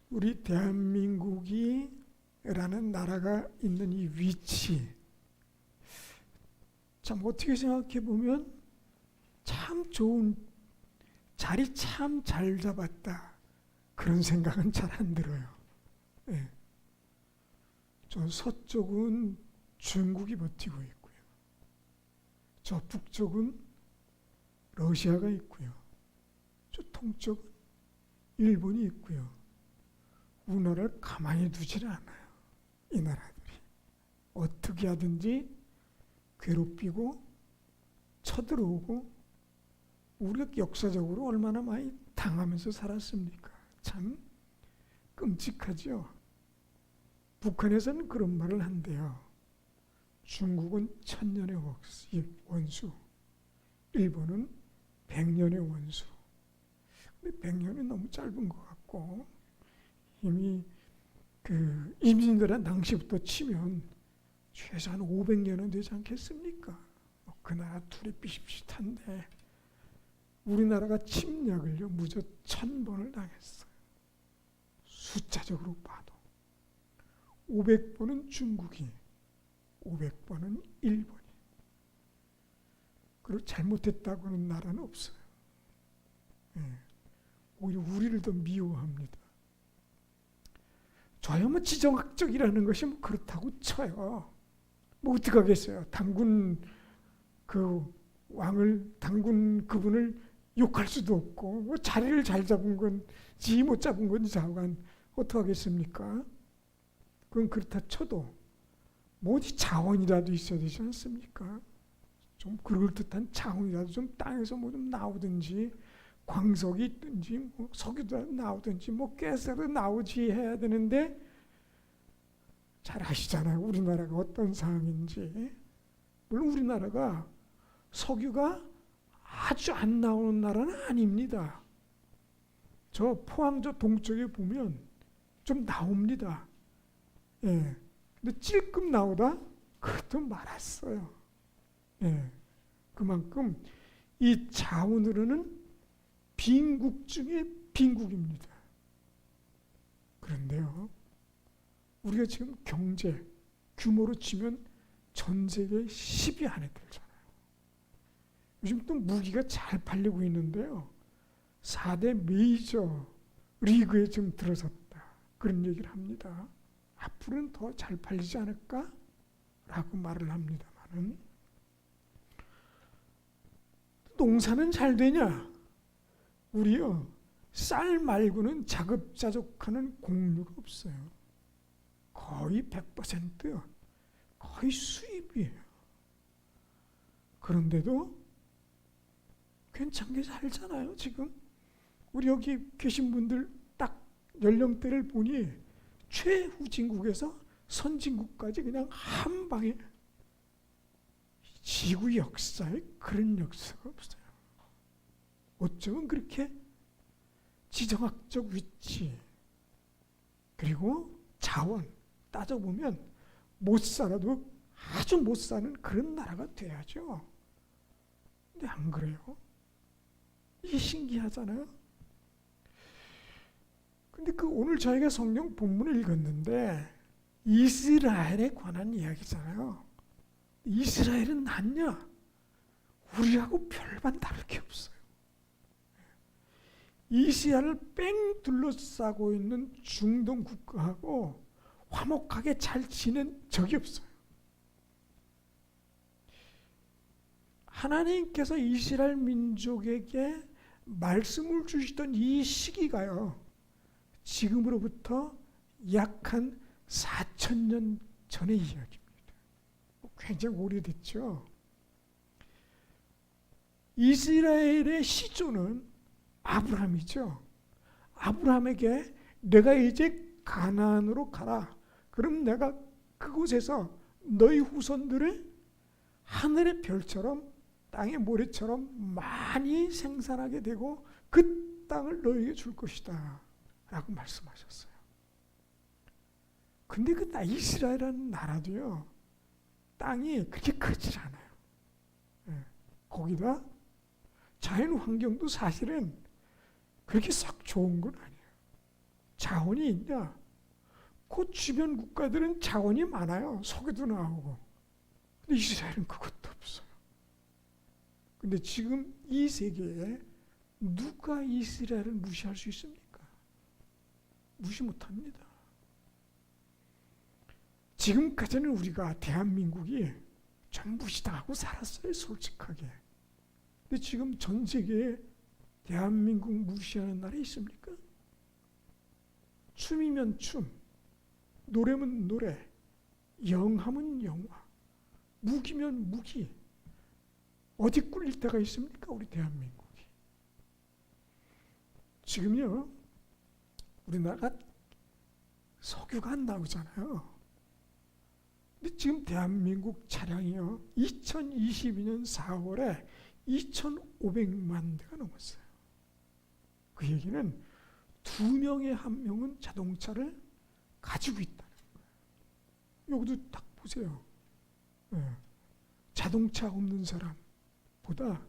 우리 대한민국이 라는 나라가 있는 이 위치, 참 어떻게 생각해 보면 참 좋은 자리 참 잘 잡았다, 그런 생각은 잘 안 들어요. 예. 저 서쪽은 중국이 버티고 있고요, 저 북쪽은 러시아가 있고요, 저 동쪽은 일본이 있고요. 우리나라를 가만히 두질 않아요. 이 나라들이 어떻게 하든지 괴롭히고 쳐들어오고, 우리가 역사적으로 얼마나 많이 당하면서 살았습니까? 참 끔찍하죠. 북한에서는 그런 말을 한대요. 중국은 1000년의 원수, 일본은 100년의 원수. 근데 100년은 너무 짧은 것 같고, 이미 그 임진왜란 당시부터 치면 최소한 500년은 되지 않겠습니까? 그 나라 둘이 비슷비슷한데 우리나라가 침략을요 무려 1000번을 당했어요. 숫자적으로 봐도 500번은 중국이, 500번은 일본이. 그리고 잘못했다고 하는 나라는 없어요. 예. 오히려 우리를 더 미워합니다. 저야 뭐 지정학적이라는 것이 뭐 그렇다고 쳐요. 뭐 어떡하겠어요. 당군 그 왕을, 당군 그분을 욕할 수도 없고, 뭐 자리를 잘 잡은 건지 못 잡은 건지 자관 어떡하겠습니까? 그건 그렇다 쳐도 뭐 어디 자원이라도 있어야 되지 않습니까? 좀 그럴듯한 자원이라도 좀 땅에서 뭐 좀 나오든지, 광석이 있든지 뭐 석유도 나오든지 뭐 가스도 나오지 해야 되는데, 잘 아시잖아요. 우리나라가 어떤 상황인지. 물론 우리나라가 석유가 아주 안 나오는 나라는 아닙니다. 저 포항 저 동쪽에 보면 좀 나옵니다. 예. 근데 찔끔 나오다 그것도 말았어요. 예. 그만큼 이 자원으로는 빈국 중에 빈국입니다. 그런데요, 우리가 지금 경제 규모로 치면 전 세계 10위 안에 들잖아요. 요즘 또 무기가 잘 팔리고 있는데요, 4대 메이저 리그에 지금 들어섰다, 그런 얘기를 합니다. 앞으로는 더 잘 팔리지 않을까? 라고 말을 합니다만은, 농사는 잘 되냐? 우리요, 쌀 말고는 자급자족하는 곡류가 없어요. 거의 100%요. 거의 수입이에요. 그런데도 괜찮게 살잖아요. 지금 우리 여기 계신 분들 딱 연령대를 보니 최후진국에서 선진국까지 그냥 한 방에, 지구 역사에 그런 역사가 없어요. 어쩌면 그렇게 지정학적 위치 그리고 자원 따져보면 못 살아도 아주 못 사는 그런 나라가 돼야죠. 근데 안 그래요. 이게 신기하잖아요. 근데 그 오늘 저희가 성경 본문을 읽었는데 이스라엘에 관한 이야기잖아요. 이스라엘은 낫냐? 우리하고 별반 다를 게 없어요. 이스라엘을 뺑 둘러싸고 있는 중동 국가하고 화목하게 잘 지낸 적이 없어요. 하나님께서 이스라엘 민족에게 말씀을 주시던 이 시기가요, 지금으로부터 약 한 4000년 전의 이야기입니다. 굉장히 오래됐죠. 이스라엘의 시조는 아브라함이죠. 아브라함에게 내가 이제 가나안으로 가라. 그럼 내가 그곳에서 너희 후손들을 하늘의 별처럼 땅의 모래처럼 많이 생산하게 되고 그 땅을 너희에게 줄 것이다 라고 말씀하셨어요. 근데 그 이스라엘이라는 나라도요, 땅이 그렇게 크질 않아요. 거기다 자연 환경도 사실은 그렇게 썩 좋은 건 아니에요. 자원이 있냐? 그 주변 국가들은 자원이 많아요. 석유도 나오고. 근데 이스라엘은 그것도 없어요. 근데 지금 이 세계에 누가 이스라엘을 무시할 수 있습니까? 무시 못합니다. 지금까지는 우리가 대한민국이 좀 무시당하고 살았어요, 솔직하게. 근데 지금 전 세계에 대한민국 무시하는 나라 있습니까? 춤이면 춤, 노래면 노래, 영화면 영화, 무기면 무기. 어디 꿀릴 데가 있습니까? 우리 대한민국이. 지금요, 우리나라가 석유가 안 나오잖아요. 근데 지금 대한민국 차량이요, 2022년 4월에 2,500만 대가 넘었어요. 그 얘기는 2명에 1명은 자동차를 가지고 있다는 거예요. 여기도 딱 보세요. 자동차 없는 사람보다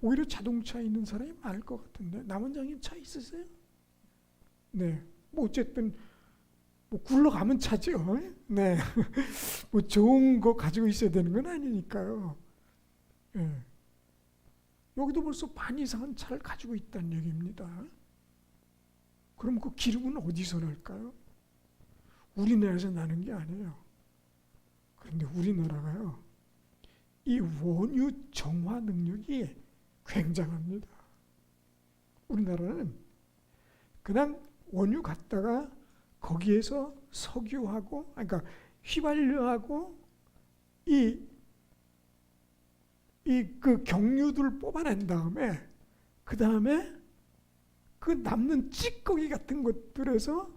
오히려 자동차 있는 사람이 많을 것 같은데, 남원장님 차 있으세요? 네. 뭐 어쨌든 뭐 굴러가면 차죠. 네. 뭐 좋은 거 가지고 있어야 되는 건 아니니까요. 네. 여기도 벌써 반 이상은 차를 가지고 있다는 얘기입니다. 그럼 그 기름은 어디서 날까요? 우리나라에서 나는 게 아니에요. 그런데 우리나라가요, 이 원유 정화 능력이 굉장합니다. 우리나라는 그냥 원유 갖다가 거기에서 석유하고, 그러니까 휘발유하고 그 경유들 뽑아낸 다음에, 그 다음에 그 남는 찌꺼기 같은 것들에서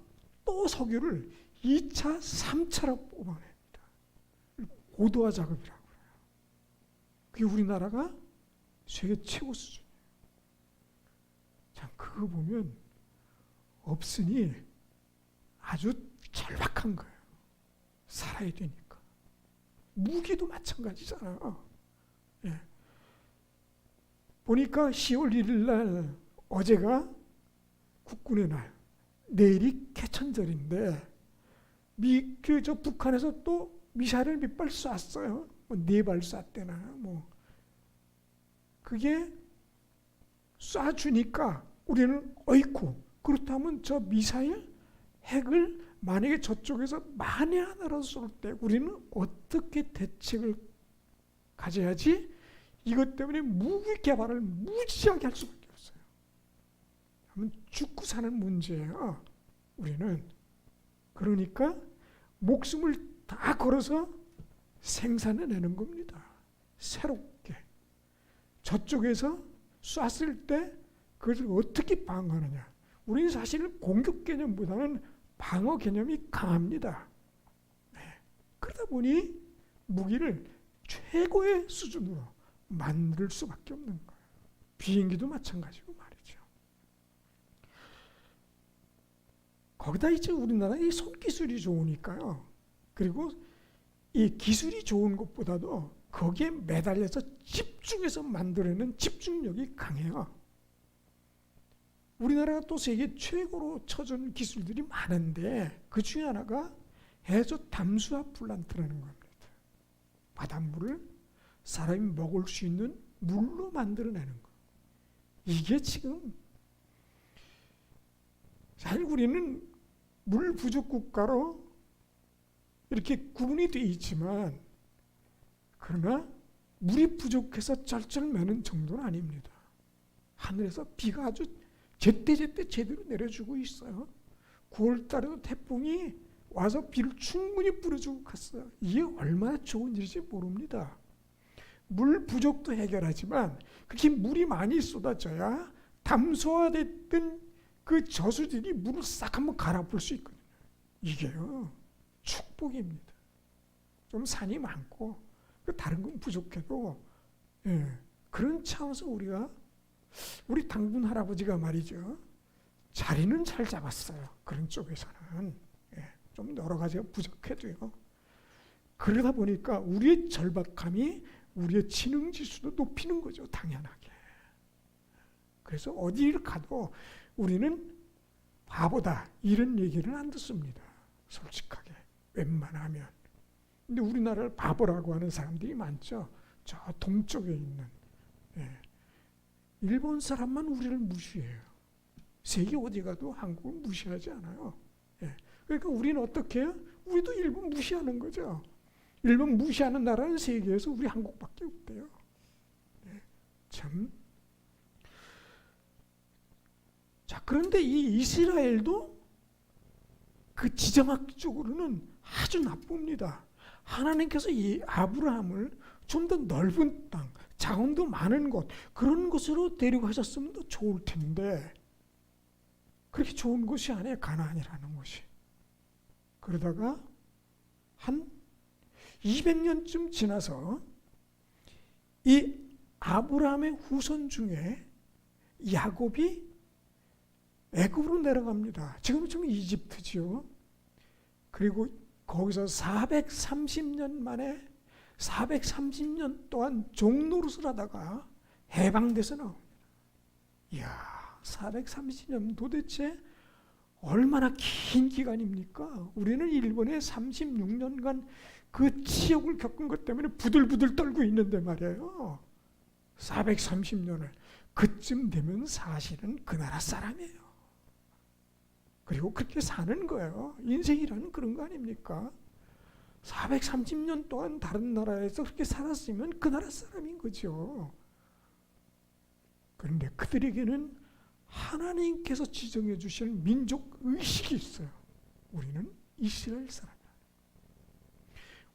또 석유를 2차, 3차로 뽑아냅니다. 고도화 작업이라고 해요. 그게 우리나라가 세계 최고 수준이에요. 참, 그거 보면 없으니 아주 절박한 거예요. 살아야 되니까. 무기도 마찬가지잖아요. 예. 보니까 10월 1일 날, 어제가 국군의 날, 내일이 개천절인데, 저 북한에서 또 미사일을 몇 발 쐈어요. 뭐 4발 쐈대나 뭐. 그게 쏴주니까 우리는 어이쿠, 그렇다면 저 미사일 핵을 만약에 저쪽에서 만에 하나라도 쏠 때 우리는 어떻게 대책을 가져야지? 이것 때문에 무기 개발을 무지하게 할 수밖에 없어요. 죽고 사는 문제예요, 우리는. 그러니까 목숨을 다 걸어서 생산해내는 겁니다. 새롭게. 저쪽에서 쐈을 때 그것을 어떻게 방어하느냐. 우리는 사실 공격 개념보다는 방어 개념이 강합니다. 네. 그러다 보니 무기를 최고의 수준으로 만들 수밖에 없는 거예요. 비행기도 마찬가지고 말이죠. 거기다 이제 우리나라 이 손기술이 좋으니까요. 그리고 이 기술이 좋은 것보다도 거기에 매달려서 집중해서 만들어내는 집중력이 강해요. 우리나라가 또 세계 최고로 쳐준 기술들이 많은데, 그 중에 하나가 해저 담수화 플란트라는 겁니다. 바닷물을 사람이 먹을 수 있는 물로 만들어내는 거. 이게 지금 사실 우리는 물 부족 국가로 이렇게 구분이 되어 있지만, 그러나 물이 부족해서 쩔쩔매는 정도는 아닙니다. 하늘에서 비가 아주 제때제때 제대로 내려주고 있어요. 9월 달에도 태풍이 와서 비를 충분히 뿌려주고 갔어요. 이게 얼마나 좋은 일인지 모릅니다. 물 부족도 해결하지만 그렇게 물이 많이 쏟아져야 담소화됐던 그 저수들이 물을 싹 한번 갈아볼 수 있거든요. 이게요, 축복입니다. 좀 산이 많고 다른 건 부족해도, 그런 차원에서 우리 당군 할아버지가 말이죠, 자리는 잘 잡았어요. 그런 쪽에서는 좀 여러 가지가 부족해도요. 그러다 보니까 우리의 절박함이 우리의 지능지수도 높이는 거죠, 당연하게. 그래서 어디를 가도 우리는 바보다 이런 얘기는 안 듣습니다. 솔직하게 웬만하면. 근데 우리나라를 바보라고 하는 사람들이 많죠. 저 동쪽에 있는. 예. 일본 사람만 우리를 무시해요. 세계 어디 가도 한국을 무시하지 않아요. 예. 그러니까 우리는 어떻게 해요? 우리도 일본 무시하는 거죠. 일본 무시하는 나라는 세계에서 우리 한국밖에 없대요. 예. 참. 자, 그런데 이 이스라엘도 그 지정학적으로는 아주 나쁩니다. 하나님께서 이 아브라함을 좀 더 넓은 땅, 자원도 많은 곳, 그런 곳으로 데려가셨으면 더 좋을 텐데 그렇게 좋은 곳이 아니에요. 가나안이라는 곳이. 그러다가 한 200년쯤 지나서 이 아브라함의 후손 중에 야곱이 애굽으로 내려갑니다. 지금은 좀 이집트지요. 그리고 거기서 430년 만에 430년 동안 종노릇을 하다가 해방돼서 나옵니다. 이야, 430년 도대체 얼마나 긴 기간입니까? 우리는 일본에 36년간 그 치욕을 겪은 것 때문에 부들부들 떨고 있는데 말이에요. 430년을. 그쯤 되면 사실은 그 나라 사람이에요. 그리고 그렇게 사는 거예요. 인생이라는 그런 거 아닙니까? 430년 동안 다른 나라에서 그렇게 살았으면 그 나라 사람인 거죠. 그런데 그들에게는 하나님께서 지정해 주실 민족 의식이 있어요. 우리는 이스라엘 사람이야.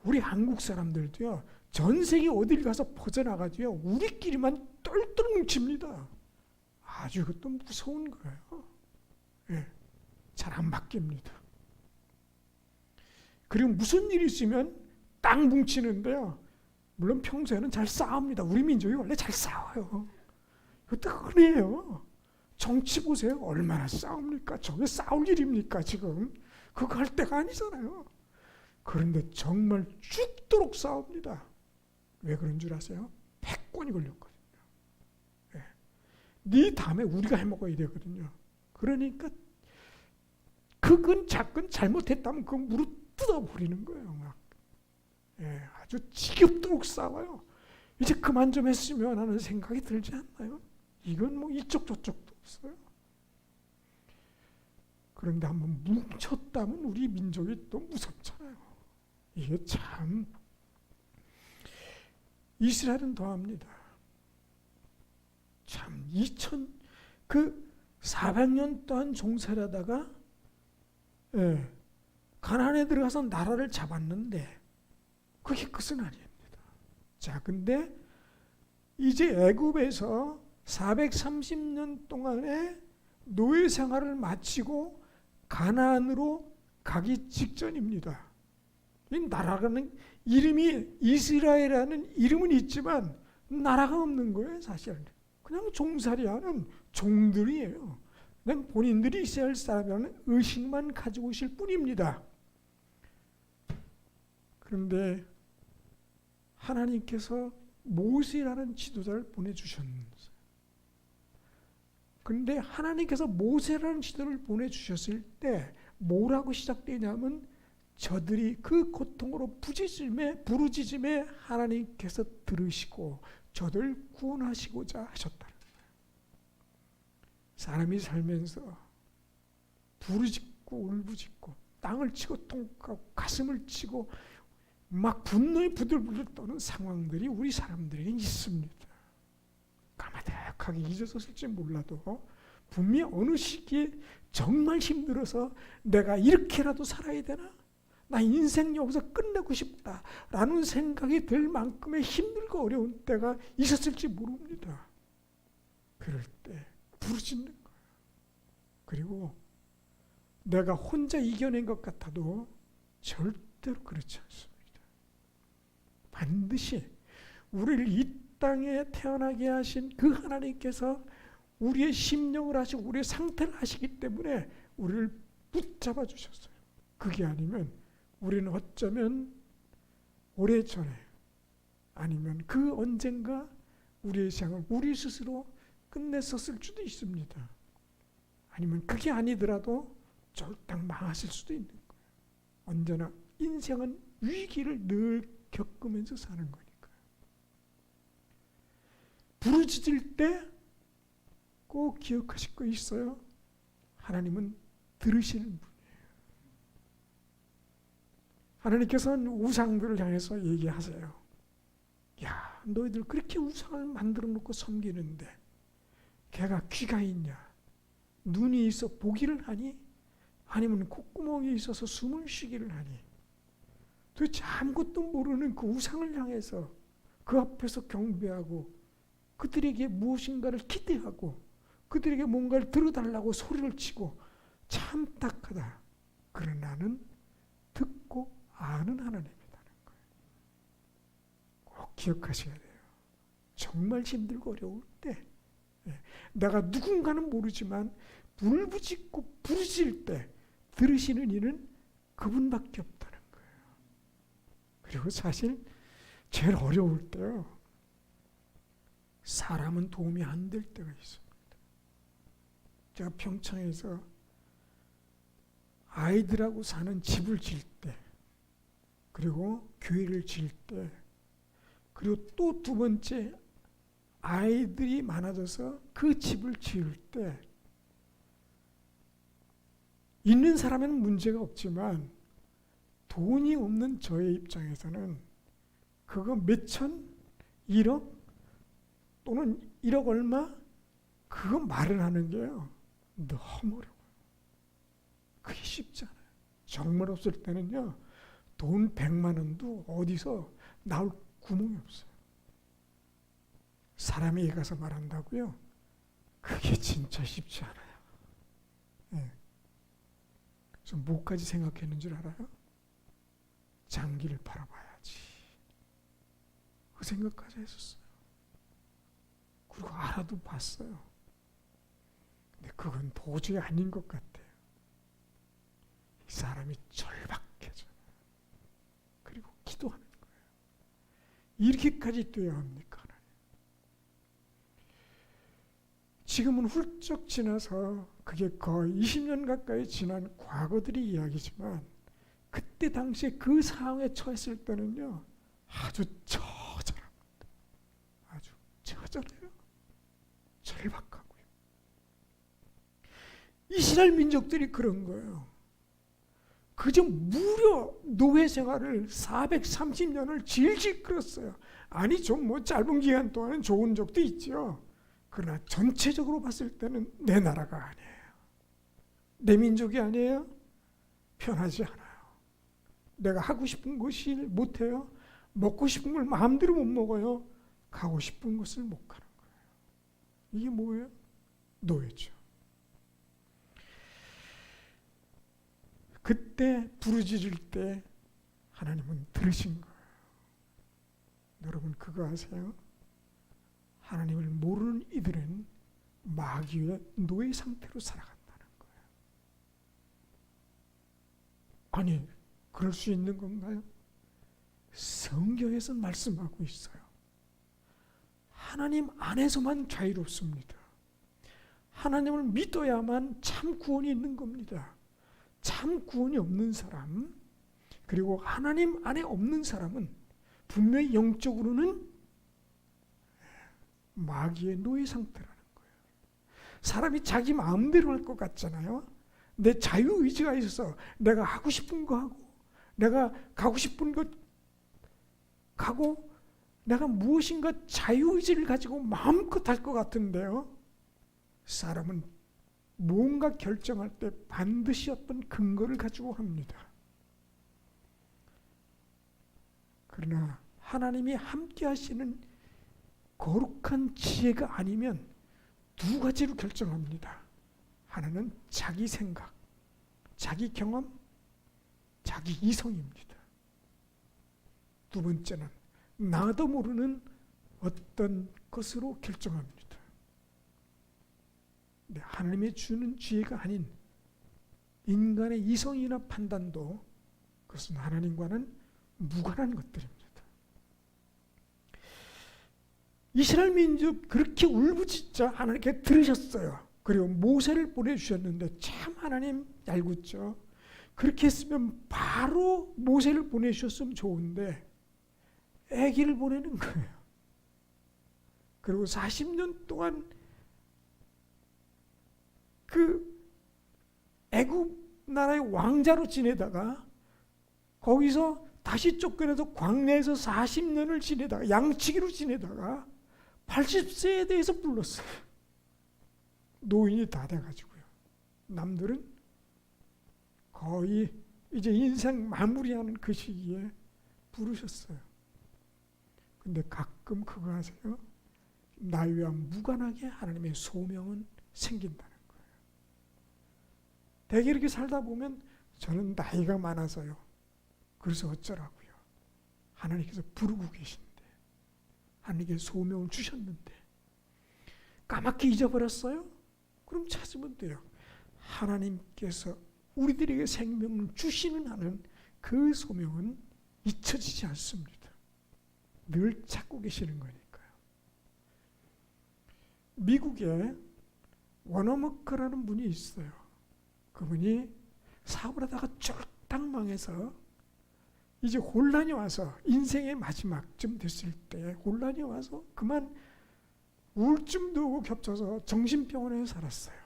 우리 한국 사람들도요. 전 세계 어딜 가서 퍼져나가도요. 우리끼리만 똘똘 뭉칩니다. 아주 그것도 무서운 거예요. 예, 잘 안 바뀝니다. 그리고 무슨 일이 있으면 딱 뭉치는데요. 물론 평소에는 잘 싸웁니다. 우리 민족이 원래 잘 싸워요. 그것도 흔해요. 정치 보세요. 얼마나 싸웁니까? 저게 싸울 일입니까 지금? 그거 할 때가 아니잖아요. 그런데 정말 죽도록 싸웁니다. 왜 그런 줄 아세요? 패권이 걸렸거든요. 네. 네 다음에 우리가 해먹어야 되거든요. 그러니까 그건 작건 잘못했다면 그 무릎 뜯어버리는 거예요. 막. 예, 아주 지겹도록 싸워요. 이제 그만 좀 했으면 하는 생각이 들지 않나요? 이건 뭐 이쪽 저쪽도 없어요. 그런데 한번 뭉쳤다면 우리 민족이 또 무섭잖아요. 이게 참. 이스라엘은 더합니다. 참 400년 동안 종살하다가 예, 가나안에 들어가서 나라를 잡았는데 그게 끝은 아닙니다. 자, 근데 이제 애굽에서 430년 동안의 노예 생활을 마치고 가나안으로 가기 직전입니다. 이 나라라는 이름이 이스라엘이라는 이름은 있지만 나라가 없는 거예요. 사실 그냥 종살이하는 종들이에요. 그냥 본인들이 이스라엘 사람이라는 의식만 가지고 있을 뿐입니다. 그런데 하나님께서 모세라는 지도자를 보내주셨어요. 그런데 하나님께서 모세라는 지도를 보내주셨을 때 뭐라고 시작되냐면 저들이 그 고통으로 부르짖음에 하나님께서 들으시고 저들 구원하시고자 하셨다는 거예요. 사람이 살면서 부르짖고 울부짖고 땅을 치고 통곡하고 가슴을 치고 막 분노에 부들부들 떠는 상황들이 우리 사람들에게 있습니다. 까마득하게 잊어졌을지 몰라도 분명히 어느 시기에 정말 힘들어서 내가 이렇게라도 살아야 되나? 나 인생 여기서 끝내고 싶다라는 생각이 들 만큼의 힘들고 어려운 때가 있었을지 모릅니다. 그럴 때 부르짖는 거예요. 그리고 내가 혼자 이겨낸 것 같아도 절대로 그렇지 않습니다. 반드시 우리를 이 땅에 태어나게 하신 그 하나님께서 우리의 심령을 하시고 우리의 상태를 하시기 때문에 우리를 붙잡아 주셨어요. 그게 아니면 우리는 어쩌면 오래전에 아니면 그 언젠가 우리의 생을 우리 스스로 끝냈었을 수도 있습니다. 아니면 그게 아니더라도 쫄딱 망하실 수도 있는 거예요. 언제나 인생은 위기를 늘 겪으면서 사는 거니까요. 부르짖을 때 꼭 기억하실 거 있어요. 하나님은 들으시는 분이에요. 하나님께서는 우상들을 향해서 얘기하세요. 야, 너희들 그렇게 우상을 만들어 놓고 섬기는데 걔가 귀가 있냐? 눈이 있어 보기를 하니? 아니면 콧구멍이 있어서 숨을 쉬기를 하니? 도대체 아무것도 모르는 그 우상을 향해서 그 앞에서 경배하고 그들에게 무엇인가를 기대하고 그들에게 뭔가를 들어달라고 소리를 치고 참 딱하다. 그러나 나는 듣고 아는 하나님이라는 거예요. 꼭 기억하셔야 돼요. 정말 힘들고 어려울 때 내가 누군가는 모르지만 울부짖고 부르짖을 때 들으시는 이는 그분밖에 없다는 거예요. 그리고 사실 제일 어려울 때요. 사람은 도움이 안 될 때가 있습니다. 제가 평창에서 아이들하고 사는 집을 지을 때, 그리고 교회를 지을 때, 그리고 또 두 번째 아이들이 많아져서 그 집을 지을 때 있는 사람에는 문제가 없지만 돈이 없는 저의 입장에서는 그거 몇천, 1억 또는 1억 얼마 그거 말을 하는 게요. 너무 어려워요. 그게 쉽지 않아요. 정말 없을 때는요. 돈 100만 원도 어디서 나올 구멍이 없어요. 사람에게 가서 말한다고요? 그게 진짜 쉽지 않아요. 네. 그래서 뭐까지 생각했는 줄 알아요? 장기를 팔아봐야지. 그 생각까지 했었어요. 그리고 알아도 봤어요. 근데 그건 도저히 아닌 것 같아요. 이 사람이 절박해져요. 그리고 기도하는 거예요. 이렇게까지 뛰어야 합니까? 하나님? 지금은 훌쩍 지나서 그게 거의 20년 가까이 지난 과거들이 이야기지만 그때 당시에 그 상황에 처했을 때는요. 아주 처절합니다. 아주 처절해요. 절박하고요. 이스라엘 민족들이 그런 거예요. 그저 무려 노예 생활을 430년을 질질 끌었어요. 아니 좀 뭐 짧은 기간 동안은 좋은 적도 있죠. 그러나 전체적으로 봤을 때는 내 나라가 아니에요. 내 민족이 아니에요. 편하지 않아요. 내가 하고 싶은 것을 못해요. 먹고 싶은 걸 마음대로 못 먹어요. 가고 싶은 것을 못 가는 거예요. 이게 뭐예요? 노예죠. 그때 부르짖을 때 하나님은 들으신 거예요. 여러분 그거 아세요? 하나님을 모르는 이들은 마귀의 노예 상태로 살아간다는 거예요. 아니 그럴 수 있는 건가요? 성경에서 말씀하고 있어요. 하나님 안에서만 자유롭습니다. 하나님을 믿어야만 참 구원이 있는 겁니다. 참 구원이 없는 사람, 그리고 하나님 안에 없는 사람은 분명히 영적으로는 마귀의 노예 상태라는 거예요. 사람이 자기 마음대로 할 것 같잖아요. 내 자유의지가 있어서 내가 하고 싶은 거 하고 내가 가고 싶은 것 가고 내가 무엇인가 자유의지를 가지고 마음껏 할 것 같은데요. 사람은 뭔가 결정할 때 반드시 어떤 근거를 가지고 합니다. 그러나 하나님이 함께 하시는 거룩한 지혜가 아니면 두 가지로 결정합니다. 하나는 자기 생각, 자기 경험, 자기 이성입니다. 두 번째는 나도 모르는 어떤 것으로 결정합니다. 하나님이 주는 지혜가 아닌 인간의 이성이나 판단도 그것은 하나님과는 무관한 것들입니다. 이스라엘 민족 그렇게 울부짖자 하나님께 들으셨어요. 그리고 모세를 보내주셨는데 참 하나님 얄궂죠. 그렇게 했으면 바로 모세를 보내주셨으면 좋은데 아기를 보내는 거예요. 그리고 40년 동안 그 애굽 나라의 왕자로 지내다가 거기서 다시 쫓겨나서 광야에서 40년을 지내다가 양치기로 지내다가 80세에 대해서 불렀어요. 노인이 다 돼가지고요. 남들은 거의 이제 인생 마무리하는 그 시기에 부르셨어요. 근데 가끔 그거 하세요. 나이와 무관하게 하나님의 소명은 생긴다는 거예요. 대개 이렇게 살다 보면 저는 나이가 많아서요. 그래서 어쩌라고요. 하나님께서 부르고 계신데, 하나님께서 소명을 주셨는데 까맣게 잊어버렸어요? 그럼 찾으면 돼요. 하나님께서 우리들에게 생명을 주시는 한은 그 소명은 잊혀지지 않습니다. 늘 찾고 계시는 거니까요. 미국에 워너머커라는 분이 있어요. 그분이 사업을 하다가 쫄딱 망해서 이제 혼란이 와서 인생의 마지막쯤 됐을 때 혼란이 와서 그만 우울증도 오고 겹쳐서 정신병원에서 살았어요.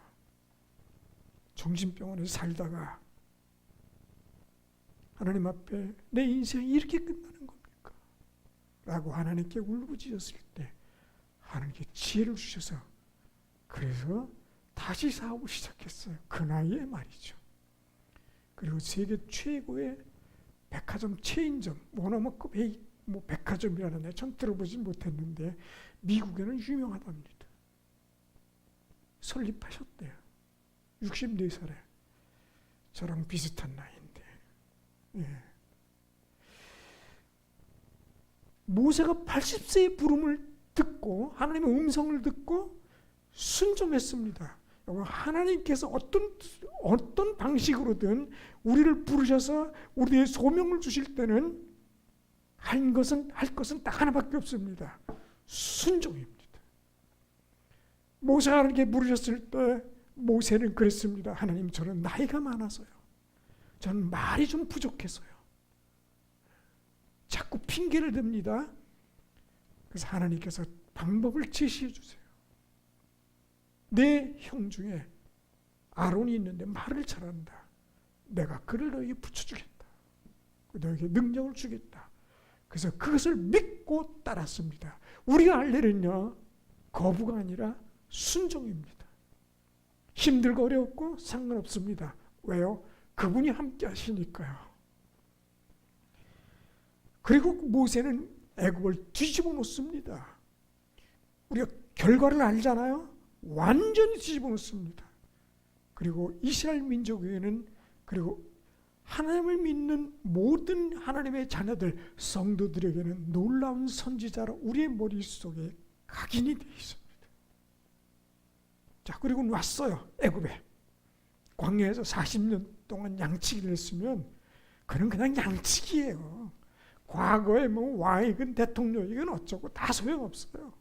정신병원에서 살다가 하나님 앞에 내 인생이 이렇게 끝나는 겁니까? 라고 하나님께 울부짖었을 때 하나님께 지혜를 주셔서 그래서 다시 사업을 시작했어요. 그 나이에 말이죠. 그리고 세계 최고의 백화점 체인점, 워너머급 백화점이라는데 전 들어보진 못했는데 미국에는 유명하답니다. 설립하셨대요. 64살에. 저랑 비슷한 나이인데. 예. 모세가 80세의 부름을 듣고 하나님의 음성을 듣고 순종했습니다. 하나님께서 어떤 방식으로든 우리를 부르셔서 우리의 소명을 주실 때는 할 것은 딱 하나밖에 없습니다. 순종입니다. 모세가 하나님께 부르셨을 때 모세는 그랬습니다. 하나님, 저는 나이가 많아서요. 저는 말이 좀 부족해서요. 자꾸 핑계를 댑니다. 그래서 하나님께서 방법을 제시해 주세요. 내 형 중에 아론이 있는데 말을 잘한다. 내가 그를 너에게 붙여주겠다. 너에게 능력을 주겠다. 그래서 그것을 믿고 따랐습니다. 우리가 할 일은요, 거부가 아니라 순종입니다. 힘들고 어렵고 상관없습니다. 왜요? 그분이 함께 하시니까요. 그리고 모세는 애굽을 뒤집어 놓습니다. 우리가 결과를 알잖아요. 완전히 뒤집어 놓습니다. 그리고 이스라엘 민족에게는 그리고 하나님을 믿는 모든 하나님의 자녀들, 성도들에게는 놀라운 선지자로 우리의 머릿속에 각인이 되어 있습니다. 자, 그리고 왔어요. 애굽에. 광야에서 40년 동안 양치기를 했으면 그는 그냥 양치기예요. 과거에 뭐 왕이건 대통령이건 어쩌고 다 소용없어요.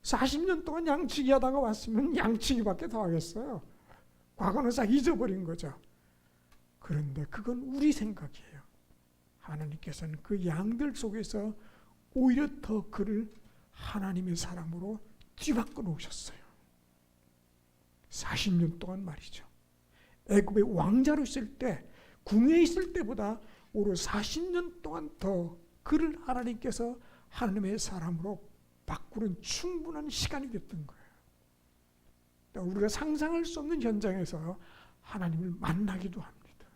40년 동안 양치기 하다가 왔으면 양치기밖에 더 하겠어요. 과거는 싹 잊어버린 거죠. 그런데 그건 우리 생각이에요. 하나님께서는 그 양들 속에서 오히려 더 그를 하나님의 사람으로 뒤바꿔 놓으셨어요. 40년 동안 말이죠. 애굽의 왕자로 있을 때, 궁에 있을 때보다 오히려 40년 동안 더 그를 하나님께서 하나님의 사람으로 바꾸는 충분한 시간이 됐던 거예요. 그러니까 우리가 상상할 수 없는 현장에서 하나님을 만나기도 합니다.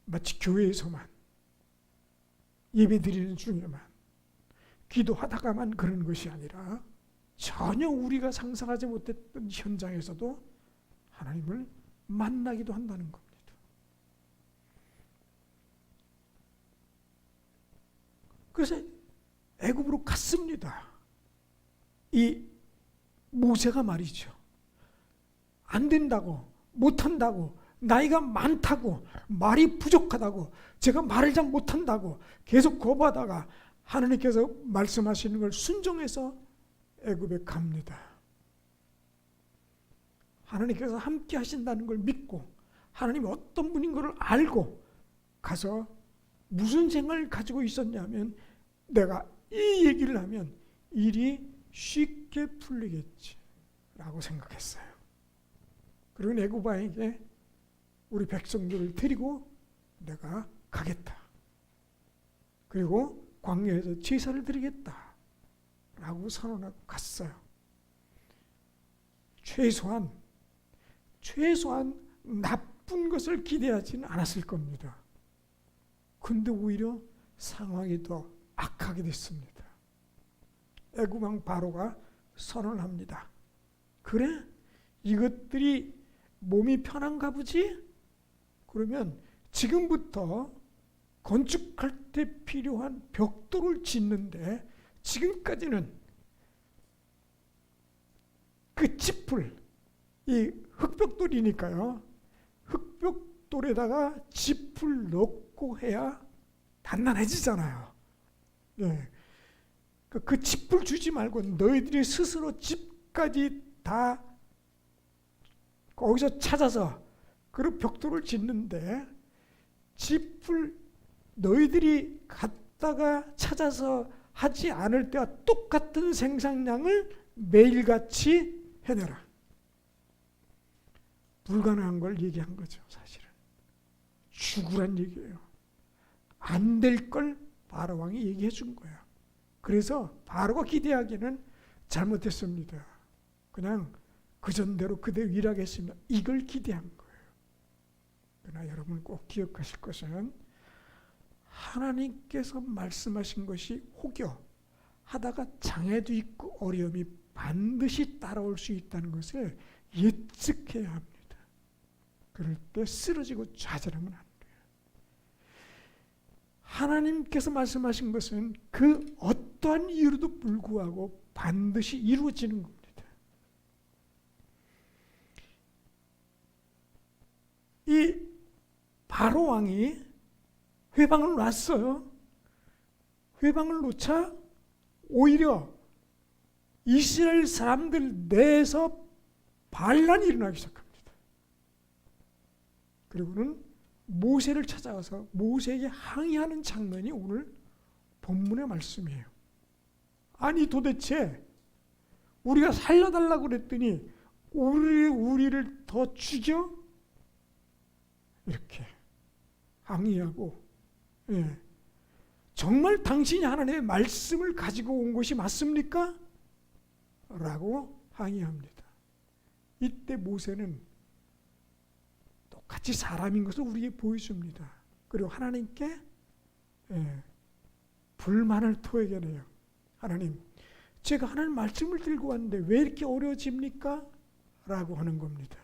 마치 교회에서만, 예배드리는 중에만, 기도하다가만 그런 것이 아니라 전혀 우리가 상상하지 못했던 현장에서도 하나님을 만나기도 한다는 겁니다. 그래서 애굽으로 갔습니다. 이 모세가 말이죠. 안 된다고, 못한다고, 나이가 많다고, 말이 부족하다고, 제가 말을 잘 못한다고 계속 거부하다가 하나님께서 말씀하시는 걸 순종해서 애굽에 갑니다. 하나님께서 함께 하신다는 걸 믿고 하나님이 어떤 분인 걸 알고 가서 무슨 생각을 가지고 있었냐면 내가 이 얘기를 하면 일이 쉽게 풀리겠지 라고 생각했어요. 그리고 애굽 왕에게 우리 백성들을 데리고 내가 가겠다. 그리고 광야에서 제사를 드리겠다 라고 선언하고 갔어요. 최소한 나쁜 것을 기대하지는 않았을 겁니다. 근데 오히려 상황이 더 악하게 됐습니다. 애굽 왕 바로가 선언합니다. 그래? 이것들이 몸이 편한가 보지? 그러면 지금부터 건축할 때 필요한 벽돌을 짓는데 지금까지는 그 짚을, 이 흙벽돌이니까요. 흙벽돌에다가 짚을 넣고 해야 단단해지잖아요. 네. 그 짚을 주지 말고 너희들이 스스로 짚까지 다 거기서 찾아서 그 벽돌을 짓는데 짚을 너희들이 갖다가 찾아서 하지 않을 때와 똑같은 생산량을 매일같이 해내라. 불가능한 걸 얘기한 거죠. 사실은 죽으란 얘기예요. 안 될 걸 바로 왕이 얘기해 준 거야. 그래서 바로가 기대하기는 잘못했습니다. 그냥 그 전대로 그대로 일하겠습니다. 이걸 기대한 거예요. 그러나 여러분 꼭 기억하실 것은 하나님께서 말씀하신 것이 혹여 하다가 장애도 있고 어려움이 반드시 따라올 수 있다는 것을 예측해야 합니다. 그럴 때 쓰러지고 좌절하면 안 돼요. 하나님께서 말씀하신 것은 그 어떠한 이유로도 불구하고 반드시 이루어지는 겁니다. 이 바로 왕이 회방을 놨어요. 회방을 놓자 오히려 이스라엘 사람들 내에서 반란이 일어나기 시작합니다. 그리고는 모세를 찾아가서 모세에게 항의하는 장면이 오늘 본문의 말씀이에요. 아니 도대체 우리가 살려달라고 그랬더니 우리를 더 죽여? 이렇게 항의하고, 예. 정말 당신이 하나님의 말씀을 가지고 온 것이 맞습니까? 라고 항의합니다. 이때 모세는 똑같이 사람인 것을 우리에게 보여줍니다. 그리고 하나님께 불만을 토해내요. 하나님, 제가 하나님 말씀을 들고 왔는데 왜 이렇게 어려워집니까? 라고 하는 겁니다.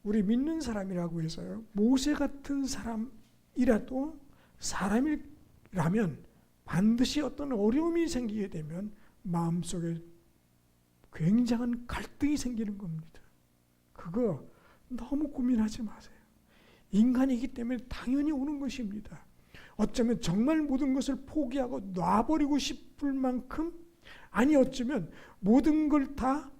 우리 믿는 사람이라고 해서요, 모세 같은 사람이라도 사람이라면 반드시 어떤 어려움이 생기게 되면 마음속에 굉장한 갈등이 생기는 겁니다. 그거 너무 고민하지 마세요. 인간이기 때문에 당연히 오는 것입니다. 어쩌면 정말 모든 것을 포기하고 놔버리고 싶을 만큼, 아니 어쩌면 모든 걸 다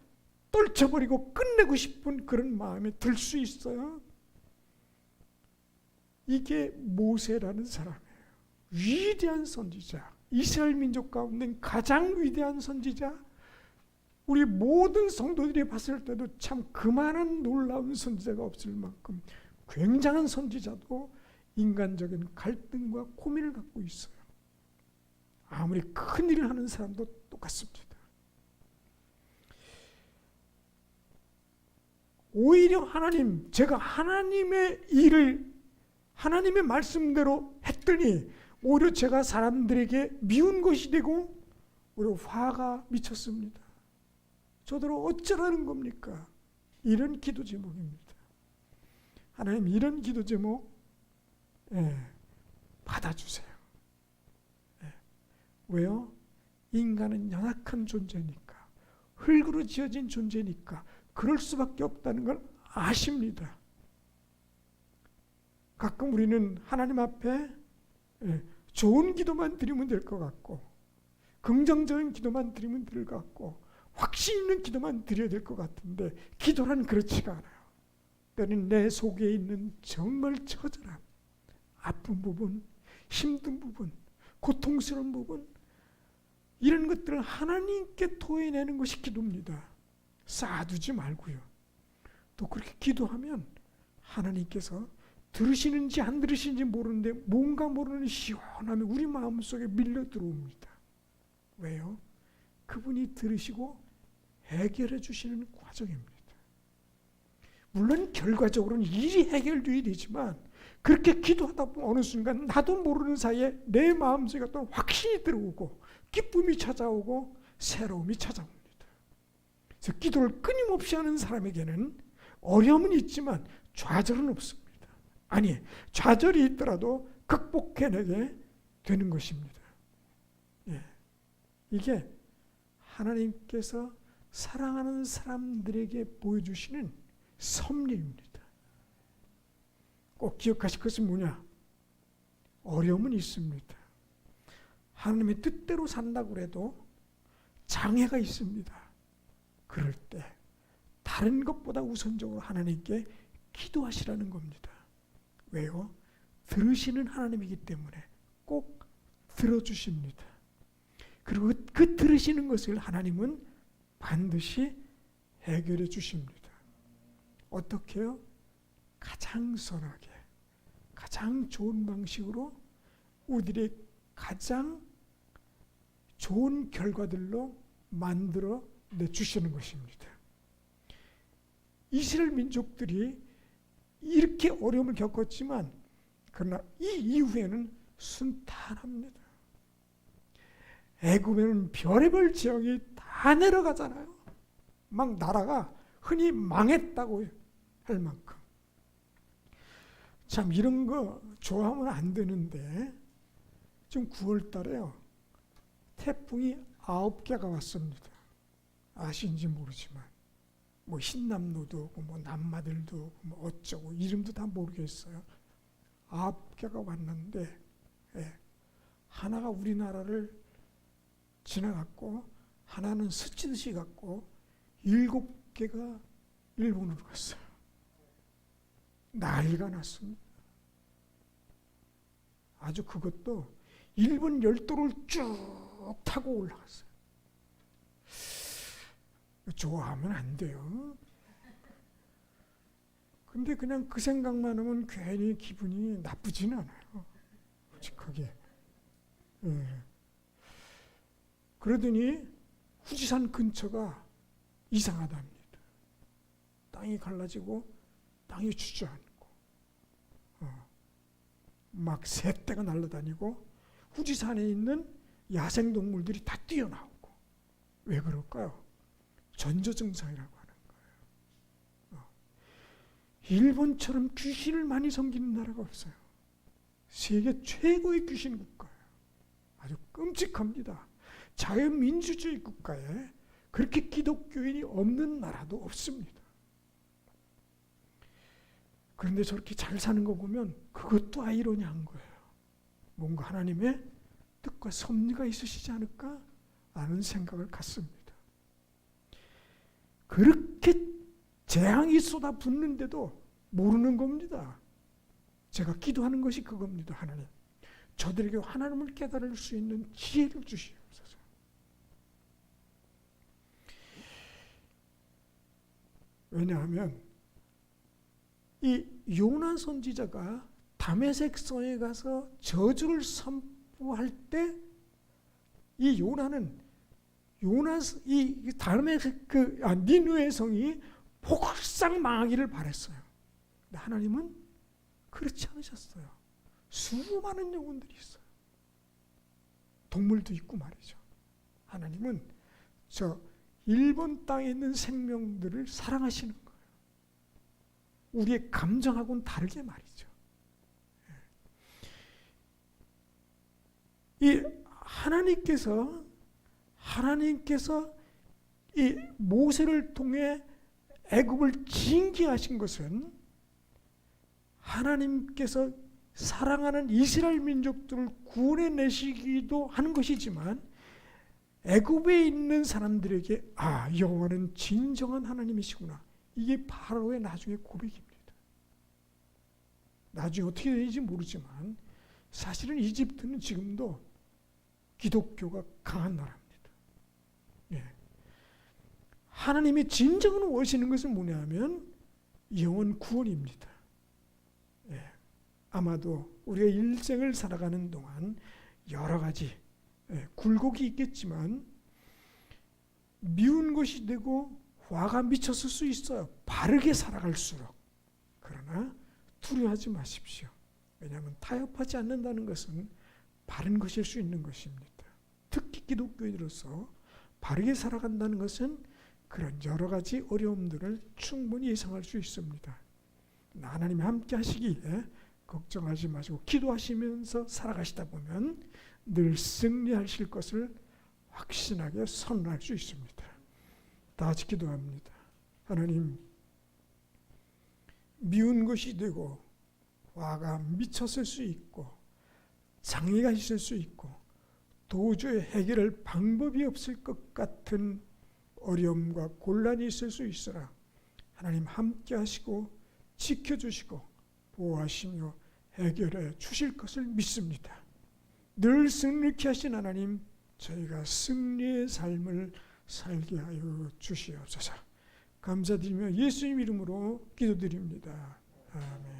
떨쳐버리고 끝내고 싶은 그런 마음이 들 수 있어요. 이게 모세라는 사람이에요. 위대한 선지자, 이스라엘 민족 가운데 가장 위대한 선지자, 우리 모든 성도들이 봤을 때도 참 그만한 놀라운 선지자가 없을 만큼 굉장한 선지자도 인간적인 갈등과 고민을 갖고 있어요. 아무리 큰 일을 하는 사람도 똑같습니다. 오히려 하나님, 제가 하나님의 일을 하나님의 말씀대로 했더니 오히려 제가 사람들에게 미운 것이 되고 오히려 화가 미쳤습니다. 저더러 어쩌라는 겁니까? 이런 기도 제목입니다. 하나님, 이런 기도 제목 받아주세요. 왜요? 인간은 연약한 존재니까, 흙으로 지어진 존재니까 그럴 수밖에 없다는 걸 아십니다. 가끔 우리는 하나님 앞에 좋은 기도만 드리면 될 것 같고, 긍정적인 기도만 드리면 될 것 같고, 확신 있는 기도만 드려야 될 것 같은데 기도란 그렇지가 않아요. 때는 내 속에 있는 정말 처절한 아픈 부분, 힘든 부분, 고통스러운 부분, 이런 것들을 하나님께 토해내는 것이 기도입니다. 쌓아두지 말고요. 또 그렇게 기도하면 하나님께서 들으시는지 안 들으시는지 모르는데 뭔가 모르는 시원함이 우리 마음속에 밀려 들어옵니다. 왜요? 그분이 들으시고 해결해 주시는 과정입니다. 물론 결과적으로는 일이 해결돼야 되지만 그렇게 기도하다 보면 어느 순간 나도 모르는 사이에 내 마음속에 어떤 확신이 들어오고 기쁨이 찾아오고 새로움이 찾아옵니다. 그래서 기도를 끊임없이 하는 사람에게는 어려움은 있지만 좌절은 없습니다. 아니, 좌절이 있더라도 극복해내게 되는 것입니다. 예. 이게 하나님께서 사랑하는 사람들에게 보여주시는 섭리입니다. 꼭 기억하실 것은 뭐냐? 어려움은 있습니다. 하나님의 뜻대로 산다고 해도 장애가 있습니다. 그럴 때 다른 것보다 우선적으로 하나님께 기도하시라는 겁니다. 왜요? 들으시는 하나님이기 때문에 꼭 들어주십니다. 그리고 그 들으시는 것을 하나님은 반드시 해결해 주십니다. 어떻게요? 가장 선하게, 가장 좋은 방식으로 우리들의 가장 좋은 결과들로 만들어 내주시는 것입니다. 이스라엘 민족들이 이렇게 어려움을 겪었지만 그러나 이 이후에는 순탄합니다. 애굽에는 별의별 지역이 다 내려가잖아요. 막 나라가 흔히 망했다고 할 만큼. 참 이런 거 좋아하면 안 되는데 지금 9월 달에요. 태풍이 9개가 왔습니다. 아신지 모르지만 뭐 흰남노도 오고 뭐 남마들도 오고 뭐 어쩌고 이름도 다 모르겠어요. 9개가 왔는데 하나가 우리나라를 지나갔고 하나는 스치듯이 갔고 7개가 일본으로 갔어요. 난리가 났습니다. 아주 그것도 일본 열도를 쭉 타고 올라갔어요. 좋아하면 안 돼요. 근데 그냥 그 생각만 하면 괜히 기분이 나쁘지는 않아요. 솔직하게. 그러더니 후지산 근처가 이상하답니다. 땅이 갈라지고 땅이 주저앉고 막 새떼가 날아다니고 후지산에 있는 야생동물들이 다 뛰어나오고. 왜 그럴까요? 전조증상이라고 하는 거예요. 일본처럼 귀신을 많이 섬기는 나라가 없어요. 세계 최고의 귀신 국가예요. 아주 끔찍합니다. 자유민주주의 국가에 그렇게 기독교인이 없는 나라도 없습니다. 그런데 저렇게 잘 사는 거 보면 그것도 아이러니한 거예요. 뭔가 하나님의 뜻과 섭리가 있으시지 않을까 라는 생각을 갖습니다. 그렇게 재앙이 쏟아붓는데도 모르는 겁니다. 제가 기도하는 것이 그겁니다. 하나님, 저들에게 하나님을 깨달을 수 있는 지혜를 주시옵소서. 왜냐하면 이 요나 선지자가 다메섹 성에 가서 저주를 선포할 때 이 요나는 이 다메섹 니느웨 성이 폭삭 망하기를 바랬어요. 근데 하나님은 그렇지 않으셨어요. 수많은 영혼들이 있어요. 동물도 있고 말이죠. 하나님은 저 일본 땅에 있는 생명들을 사랑하시는 거예요. 우리의 감정하고는 다르게 말이죠. 이 하나님께서 이 모세를 통해 애굽을 징계하신 것은 하나님께서 사랑하는 이스라엘 민족들을 구원해 내시기도 하는 것이지만 애굽에 있는 사람들에게 여호와는 진정한 하나님이시구나. 이게 바로의 나중에 고백입니다. 나중에 어떻게 되는지 모르지만 사실은 이집트는 지금도 기독교가 강한 나라입니다. 예. 하나님이 진정으로 원하시는 것은 뭐냐면 영원 구원입니다. 예. 아마도 우리가 일생을 살아가는 동안 여러 가지 굴곡이 있겠지만 미운 것이 되고 화가 미쳤을 수 있어요. 바르게 살아갈수록. 그러나 두려워하지 마십시오. 왜냐하면 타협하지 않는다는 것은 바른 것일 수 있는 것입니다. 특히 기독교인으로서 바르게 살아간다는 것은 그런 여러 가지 어려움들을 충분히 예상할 수 있습니다. 하나님이 함께 하시기에 걱정하지 마시고 기도하시면서 살아가시다 보면 늘 승리하실 것을 확신하게 선언할 수 있습니다. 다 같이 기도합니다. 하나님, 미운 것이 되고 화가 미쳤을 수 있고 장애가 있을 수 있고 도저히 해결할 방법이 없을 것 같은 어려움과 곤란이 있을 수 있으나 하나님 함께 하시고 지켜주시고 보호하시며 해결해 주실 것을 믿습니다. 늘 승리케 하신 하나님, 저희가 승리의 삶을 살게 하여 주시옵소서. 감사드리며 예수님 이름으로 기도드립니다. 아멘.